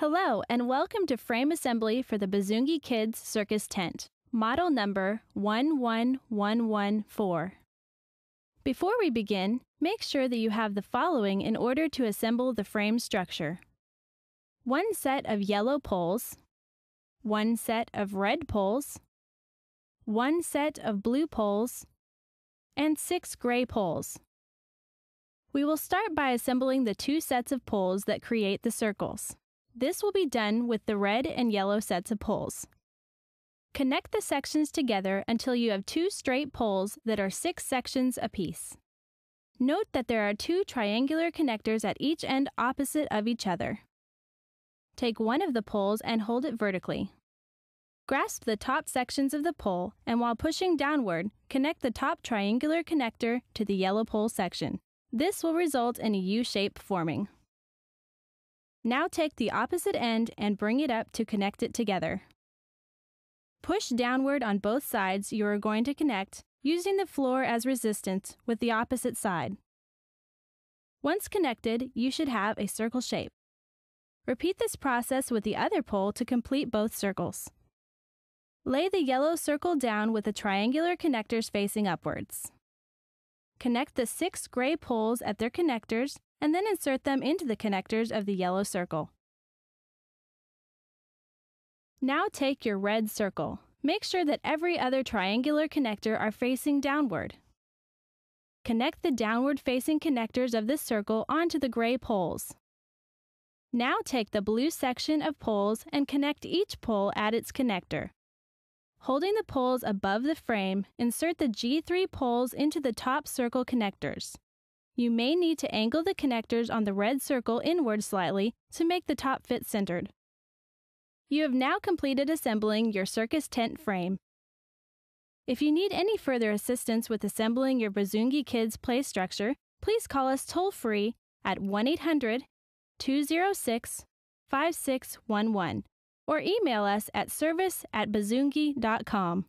Hello and welcome to frame assembly for the Bazoongi Kids Circus tent, model number 11114. Before we begin, make sure that you have the following in order to assemble the frame structure. 1 set of yellow poles, 1 set of red poles, 1 set of blue poles, and 6 gray poles. We will start by assembling the 2 sets of poles that create the circles. This will be done with the red and yellow sets of poles. Connect the sections together until you have 2 straight poles that are 6 sections apiece. Note that there are 2 triangular connectors at each end opposite of each other. Take one of the poles and hold it vertically. Grasp the top sections of the pole and while pushing downward, connect the top triangular connector to the yellow pole section. This will result in a U-shape forming. Now take the opposite end and bring it up to connect it together. Push downward on both sides you are going to connect, using the floor as resistance with the opposite side. Once connected, you should have a circle shape. Repeat this process with the other pole to complete both circles. Lay the yellow circle down with the triangular connectors facing upwards. Connect the 6 gray poles at their connectors and then insert them into the connectors of the yellow circle. Now take your red circle. Make sure that every other triangular connector are facing downward. Connect the downward-facing connectors of this circle onto the gray poles. Now take the blue section of poles and connect each pole at its connector. Holding the poles above the frame, insert the G3 poles into the top circle connectors. You may need to angle the connectors on the red circle inward slightly to make the top fit centered. You have now completed assembling your circus tent frame. If you need any further assistance with assembling your Bazoongi Kids play structure, please call us toll-free at 1-800-206-5611 or email us at service@bazoongi.com.